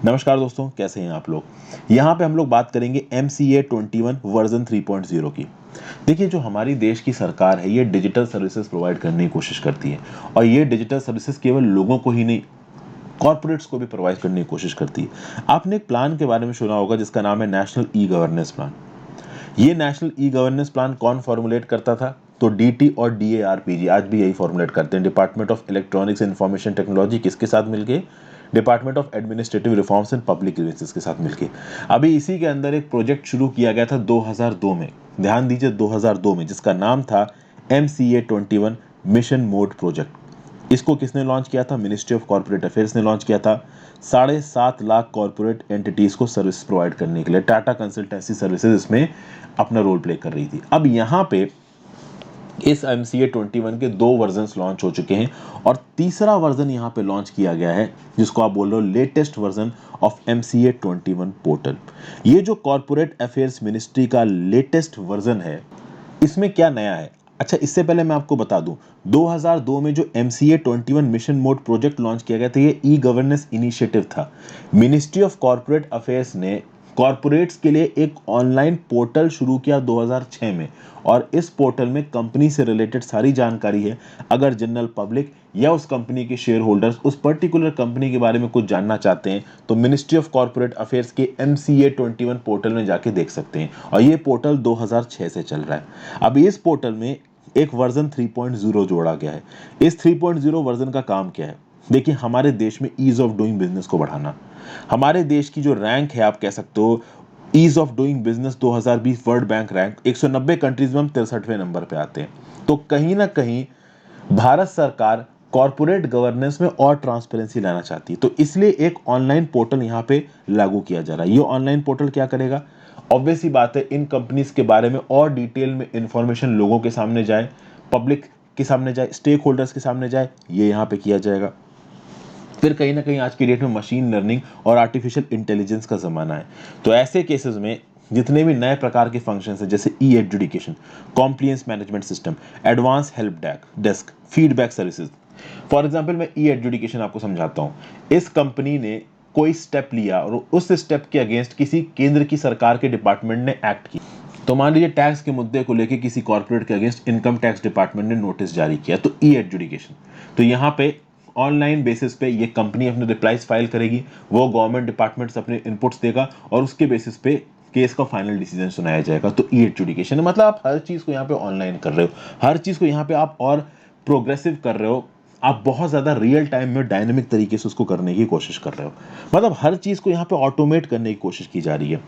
नमस्कार दोस्तों, कैसे हैं आप लोग। यहाँ पे हम लोग बात करेंगे MCA 21 वर्जन 3.0 की। देखिए, जो हमारी देश की सरकार है ये डिजिटल सर्विसेज प्रोवाइड करने की कोशिश करती है और ये डिजिटल सर्विसेज केवल लोगों को ही नहीं, कॉर्पोरेट्स को भी प्रोवाइड करने की कोशिश करती है। आपने एक प्लान के बारे में सुना होगा जिसका नाम है नेशनल ई गवर्नेंस प्लान। ये नेशनल ई गवर्नेंस प्लान कौन फॉर्मुलेट करता था? तो DT और DARPG आज भी यही फॉर्मुलेट करते हैं। Department of electronics and information technology किसके साथ मिलके? Department of administrative reforms and public grievances के साथ मिलके। अभी इसी के अंदर एक प्रोजेक्ट शुरू किया गया था 2002 में। ध्यान दीजिए, 2002 में, जिसका नाम था MCA 21 मिशन मोड प्रोजेक्ट। इसको किसने लॉन्च किया था? मिनिस्ट्री ऑफ कॉर्पोरेट अफेयर्स ने लॉन्च किया था। 7.5 लाख कॉर्पोरेट एंटिटीज को सर्विस प्रोवाइड करने के लिए टाटा कंसल्टेंसी सर्विसेज इसमें अपना रोल प्ले कर रही थी। अब यहाँ पे इस MCA 21 के 2 वर्जन लॉन्च हो चुके हैं और तीसरा वर्जन यहाँ पे लॉन्च किया गया है जिसको आप बोल रहे हो latest version of MCA 21 portal. ये जो कॉर्पोरेट अफेयर्स मिनिस्ट्री का लेटेस्ट वर्जन है, इसमें क्या नया है? अच्छा, इससे पहले मैं आपको बता दूं, 2002 में जो MCA 21 mission mode project launch किया गया था, ये ई गवर्नेंस इनिशिएटिव था। मिनिस्ट्री ऑफ कॉर्पोरेट अफेयर्स ने कॉर्पोरेट्स के लिए एक ऑनलाइन पोर्टल शुरू किया 2006 में और इस पोर्टल में कंपनी से रिलेटेड सारी जानकारी है। अगर जनरल पब्लिक या उस कंपनी के शेयर होल्डर्स उस पर्टिकुलर कंपनी के बारे में कुछ जानना चाहते हैं तो मिनिस्ट्री ऑफ कॉर्पोरेट अफेयर्स के MCA 21 पोर्टल में जाके देख सकते हैं और ये पोर्टल 2006 से चल रहा है। अब इस पोर्टल में एक वर्जन 3.0 जोड़ा गया है। इस 3.0 वर्जन का काम क्या है? देखिए, हमारे देश में ईज ऑफ डूइंग बिजनेस को बढ़ाना। हमारे देश की जो रैंक है, आप कह सकते हो, ease of doing business 2020 World Bank rank 190 countries में हम 63वें नंबर पे आते हैं। तो कहीं ना कहीं भारत सरकार कॉर्पोरेट गवर्नेंस में और ट्रांसपेरेंसी लाना चाहती है, तो इसलिए एक ऑनलाइन पोर्टल यहाँ पे लागू किया जा रहा है। ये ऑनलाइन पोर्टल क्या करेगा? ऑब्वियस सी बात है, इन कंपनीज के बारे में और डिटेल में इंफॉर्मेशन लोगों के सामने जाए, पब्लिक के सामने जाए, स्टेक होल्डर्स के सामने जाए, ये यहाँ पे किया जाएगा। फिर कहीं ना कहीं आज की डेट में मशीन लर्निंग और आर्टिफिशियल इंटेलिजेंस का ज़माना है, तो ऐसे केसेस में जितने भी नए प्रकार के फंक्शंस हैं, जैसे e education, compliance management system, advance help desk, feedback services. For example, मैं ई एजुकेशन आपको समझाता हूँ। इस कंपनी ने कोई स्टेप लिया और उस स्टेप के अगेंस्ट किसी केंद्र की सरकार के डिपार्टमेंट ने एक्ट किया। तो मान लीजिए टैक्स के मुद्दे को लेकर किसी कॉर्पोरेट के अगेंस्ट इनकम टैक्स डिपार्टमेंट ने नोटिस जारी किया, तो ई एजुकेशन। तो यहाँ पे ऑनलाइन बेसिस पे ये कंपनी अपने रिप्लाईज फाइल करेगी, वो गवर्नमेंट डिपार्टमेंट से अपने इनपुट्स देगा और उसके बेसिस पे केस का फाइनल डिसीजन सुनाया जाएगा। तो ई एजुकेशन मतलब आप हर चीज को यहाँ पे ऑनलाइन कर रहे हो, हर चीज को यहाँ पे आप और प्रोग्रेसिव कर रहे हो। आप बहुत ज्यादा रियल टाइम में डायनेमिक तरीके से उसको करने की कोशिश कर रहे हो। मतलब हर चीज को यहाँ पे ऑटोमेट करने की कोशिश की जा रही है।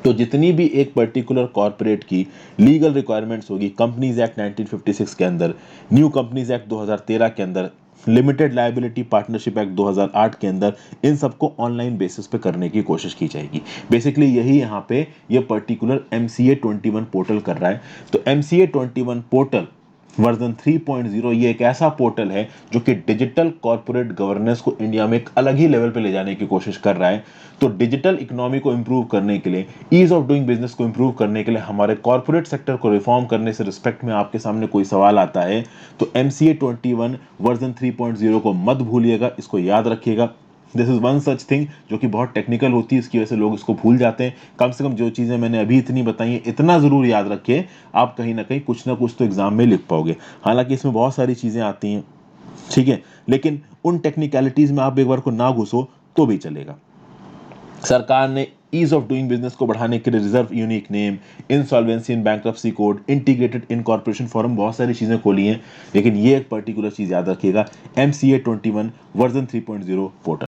तो जितनी भी एक पर्टिकुलर कॉर्पोरेट की लीगल रिक्वायरमेंट्स होगी, कंपनीज एक्ट 1956 के अंदर, न्यू कंपनीज एक्ट 2013 के अंदर, लिमिटेड लायबिलिटी पार्टनरशिप एक्ट 2008 के अंदर, इन सबको ऑनलाइन बेसिस पे करने की कोशिश की जाएगी। बेसिकली यही यहाँ पे ये पर्टिकुलर MCA 21 पोर्टल कर रहा है। तो MCA 21 पोर्टल वर्जन 3.0 ये एक ऐसा पोर्टल है जो कि डिजिटल कॉर्पोरेट गवर्नेंस को इंडिया में एक अलग ही लेवल पे ले जाने की कोशिश कर रहा है। तो डिजिटल इकोनॉमी को इंप्रूव करने के लिए, ईज ऑफ डूइंग बिजनेस को इंप्रूव करने के लिए, हमारे कॉर्पोरेट सेक्टर को रिफॉर्म करने से रिस्पेक्ट में आपके सामने कोई सवाल आता है तो MCA 21 वर्जन 3.0 को मत भूलिएगा, इसको याद रखिएगा। This is one such thing जो कि बहुत टेक्निकल होती है, इसकी वजह से लोग इसको भूल जाते हैं। कम से कम जो चीज़ें मैंने अभी इतनी बताई हैं, इतना ज़रूर याद रखिए, आप कहीं ना कहीं कुछ ना कुछ तो एग्जाम में लिख पाओगे। हालांकि इसमें बहुत सारी चीज़ें आती हैं, ठीक है, लेकिन उन टेक्निकलिटीज़ में आप एक बार को ना घुसो तो भी चलेगा। सरकार ने ईज ऑफ डूइंग बिजनेस को बढ़ाने के लिए reserve unique name, insolvency and bankruptcy code, integrated incorporation form, बहुत सारी चीजें खोली हैं। लेकिन ये एक पर्टिकुलर चीज याद रखिएगा, MCA 21 वर्जन 3.0 पोर्टल।